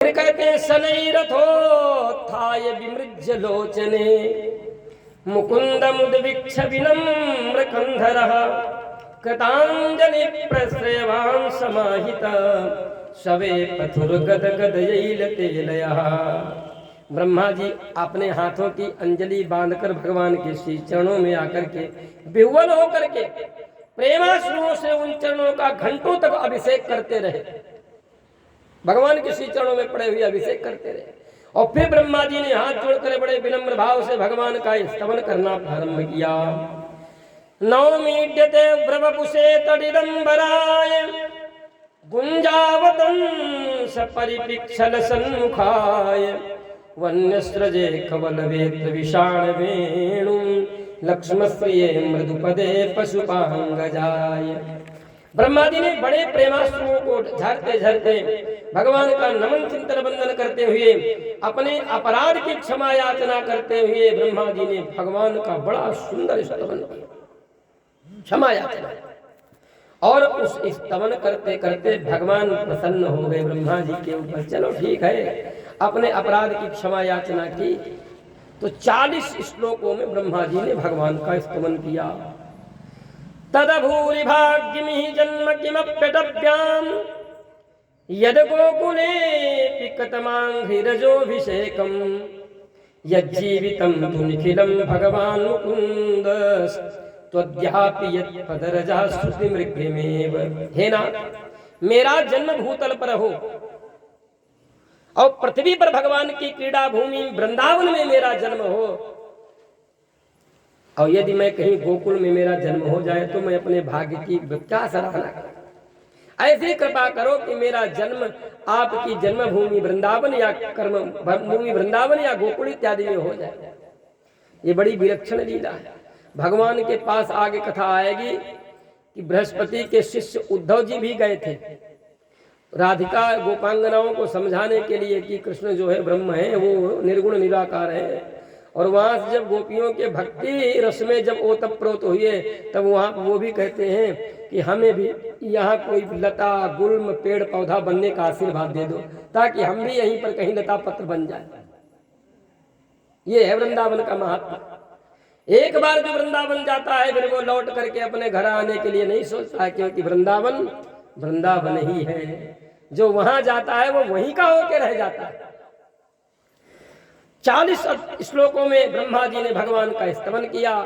फिर कहते हैं शनै रथोत्थाय विमृज्य लोचने मुकुंदमुद्वीक्ष विनम्र कंधरः कृतांजलि प्रश्रयवान् समाहिता शवे पथुर्गदगदयैलतेलयः। ब्रह्मा जी अपने हाथों की अंजलि बांधकर भगवान के श्री चरणों में आकर के विह्वल होकर के प्रेमाश्रुओं से उन चरणों का घंटों तक अभिषेक करते रहे। भगवान के श्री चरणों में पड़े हुए अभिषेक करते रहे। और फिर ब्रह्मा जी ने हाथ जोड़कर बड़े विनम्र भाव से भगवान का स्तवन करना प्रारंभ किया। नौमीड्यते ब्रवपुषे तडिदंबराय गुंजावतंस परिपिक्षल सन्मुखाय वन्यस्रजे कवलवेत्र विषाण वेणु लक्ष्मश्रिये मृदुपदे पशुपांगजाय। ब्रह्मा जी ने बड़े प्रेमाश्रुओं को झरते झरते भगवान का नमन चिंतन वंदन करते हुए अपने अपराध की क्षमा याचना करते हुए ब्रह्मा जी ने भगवान का बड़ा सुंदर स्तवन किया, क्षमा याचना। और उस स्तवन करते करते भगवान प्रसन्न हो गए ब्रह्मा जी के ऊपर। चलो ठीक है, अपने अपराध की क्षमा याचना की। तो 40 श्लोकों में ब्रह्मा जी ने भगवान का स्तवन किया। तदभूरि भाग्यमिहि जन्म किमप्यटव्याम् यद गोकुले पिकतमाङ्घ्रिरजोऽभिषेकम् यज्जीवितं तु निखिलं भगवान् मुकुन्द त्वद्यापि यत्पदरजा श्रुति मृग्यमेव। हे नाथ, मेरा जन्म भूतल पर हो और पृथ्वी पर भगवान की क्रीड़ा भूमि वृंदावन में मेरा जन्म हो, और यदि मैं कहीं गोकुल में मेरा जन्म हो जाए तो मैं अपने भाग्य की क्या सराहना करूं। ऐसी कृपा करो कि मेरा जन्म आपकी जन्मभूमि वृंदावन या कर्म भूमि वृंदावन या गोकुल इत्यादि में हो जाए। ये बड़ी विलक्षण लीला है। भगवान के पास आगे कथा आएगी कि बृहस्पति के शिष्य उद्धव जी भी गए थे राधिका गोपांगनाओं को समझाने के लिए कि कृष्ण जो है ब्रह्म है, वो निर्गुण निराकार है। और वहां से जब गोपियों के भक्ति रस में जब ओतप्रोत हुए तब वहां वो भी कहते हैं कि हमें भी यहाँ कोई लता गुल्म पेड़ पौधा बनने का आशीर्वाद दे दो ताकि हम भी यहीं पर कहीं लता पत्र बन जाए। ये है वृंदावन का महात्मा। एक बार जो वृंदावन जाता है फिर वो लौट करके अपने घर आने के लिए नहीं सोचता है, क्योंकि वृंदावन वृंदावन ही है। जो वहां जाता है वो वहीं का होके रह जाता है। 40 श्लोकों में ब्रह्मा जी ने भगवान का स्तवन किया।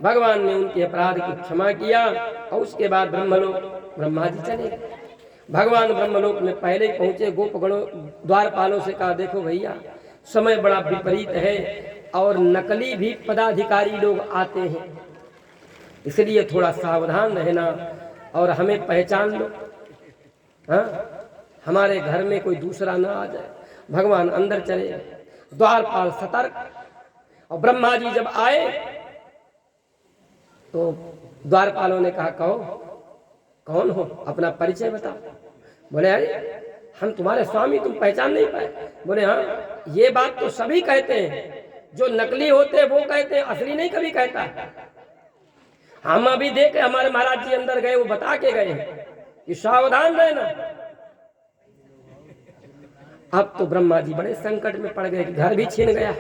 भगवान ने उनके अपराध की क्षमा किया और उसके बाद ब्रह्मलोक ब्रह्मा जी चले। भगवान ब्रह्मलोक में पहले ही पहुंचे। गोपगणों द्वारपालों से कहा, देखो भैया समय बड़ा विपरीत है और नकली भी पदाधिकारी लोग आते हैं, इसलिए थोड़ा सावधान रहना और हमें पहचान लो। हाँ, हमारे घर में कोई दूसरा ना आ जाए। भगवान अंदर चले, द्वारपाल सतर्क। और ब्रह्मा जी जब आए तो द्वारपालों ने कहा, कहो कौन हो, अपना परिचय बताओ। बोले, अरे हम तुम्हारे स्वामी, तुम पहचान नहीं पाए। बोले, हाँ ये बात तो सभी कहते हैं, जो नकली होते हैं वो कहते हैं, असली नहीं कभी कहता। हम अभी देखे हमारे महाराज जी अंदर गए, वो बता के गए कि सावधान रहना। अब तो ब्रह्मा जी बड़े संकट में पड़ गए, घर भी छीन गया।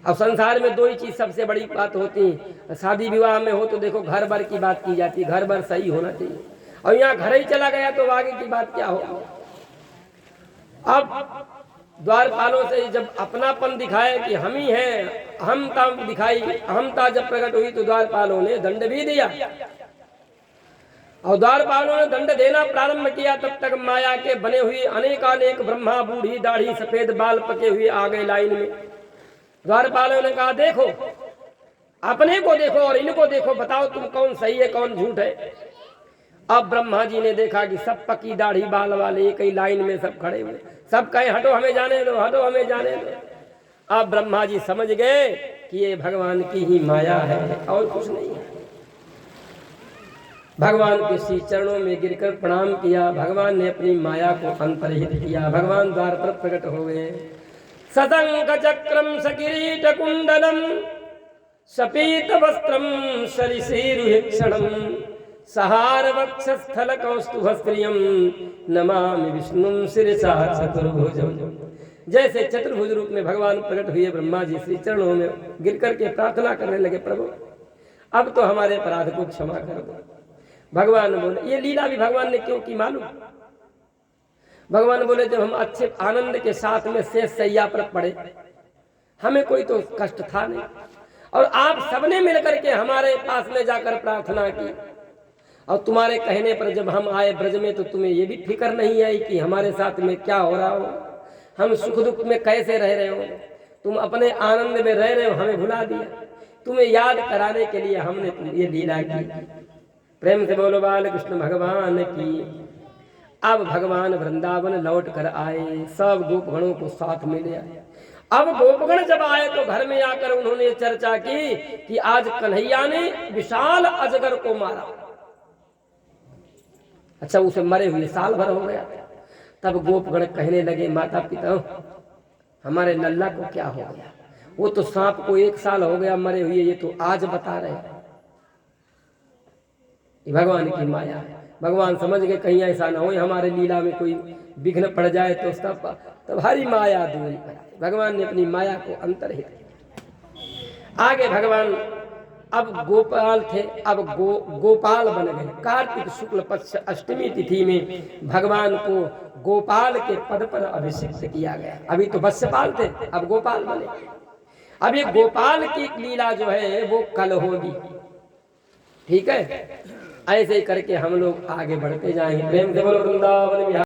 अब संसार में दो ही चीज सबसे बड़ी बात होती है, शादी विवाह में हो तो देखो घर भर की बात की जाती है, घर भर सही होना चाहिए, और यहाँ घर ही चला गया तो आगे की बात क्या हो। अब द्वारपालों से जब अपनापन दिखाए कि हम ही हैं, अहमता दिखाई, अहमता जब प्रकट हुई तो द्वारपालों ने दंड भी दिया। और द्वारपालों ने दंड देना प्रारंभ किया, तब तक माया के बने हुए अनेकानेक ब्रह्मा, बूढ़ी दाढ़ी, सफेद बाल पके हुए आ गए लाइन में। द्वारपालों ने कहा, देखो अपने को देखो और इनको देखो, बताओ तुम कौन सही है कौन झूठ है। अब ब्रह्मा जी ने देखा कि सब पकी दाढ़ी बाल वाले एक ही लाइन में सब खड़े हुए, सब कहे हटो हमें जाने दो, हटो हमें जाने दो। अब ब्रह्मा जी समझ गए कि ये भगवान की ही माया है और कुछ नहीं है। भगवान के श्री चरणों में गिरकर प्रणाम किया। भगवान ने अपनी माया को अंतर्हित किया। भगवान द्वार पर प्रकट हो गए। सतंक चक्रम सकिरीट कुंडलम सपीत वस्त्रम सरिसीरुहिक्षणम सहार वक्षस्थल कौस्तुभ स्त्रियम नमामि विष्णुम शिरसा चतुर्भुजम। जैसे चतुर्भुज रूप में भगवान प्रकट हुए, ब्रह्मा जी श्री चरणों में गिर करके प्रार्थना करने लगे, प्रभु अब तो हमारे अपराध को क्षमा कर दो। भगवान बोले, ये लीला भी भगवान ने क्यों की मालूम? भगवान बोले, जब हम अच्छे आनंद के साथ में शेष सैया पर पड़े, हमें कोई तो कष्ट था नहीं, और आप सबने मिलकर के हमारे पास में जाकर प्रार्थना की, और तुम्हारे कहने पर जब हम आए ब्रज में तो तुम्हें ये भी फिक्र नहीं आई कि हमारे साथ में क्या हो रहा हो, हम सुख दुख में कैसे रह रहे हो, तुम अपने आनंद में रह रहे हो, हमें भुला दिया। तुम्हें याद कराने के लिए हमने तुम ये लीला की। प्रेम से बोलो बाल कृष्ण भगवान की। अब भगवान वृंदावन लौट कर आए, सब गोपगणों को साथ में ले आए। अब गोपगण जब आए तो घर में आकर उन्होंने चर्चा की कि आज कन्हैया ने विशाल अजगर को मारा। अच्छा, उसे मरे हुए साल भर हो गया। तब गोपगण कहने लगे, माता पिता हमारे लल्ला को क्या हो गया? वो तो सांप को 1 साल हो गया मरे हुए, ये तो आज बता रहे हैं। भगवान की माया है। भगवान समझ गए कहीं ऐसा ना हो हमारे लीला में कोई विघ्न पड़ जाए तो तब हरी माया दूरी पर। भगवान ने अपनी माया को अंतर्हित किया। आगे भगवान अब गोपाल थे, अब गोपाल बन गए। कार्तिक शुक्ल पक्ष अष्टमी तिथि में भगवान को गोपाल के पद पर अभिषिक्त किया गया। अभी तो वत्सपाल थे, अब गोपाल बने। अब ये गोपाल की लीला जो है वो कल होगी, ठीक है? ऐसे ही करके हम लोग आगे बढ़ते जाएंगे। प्रेम से बोलो वृंदावन बिहारी।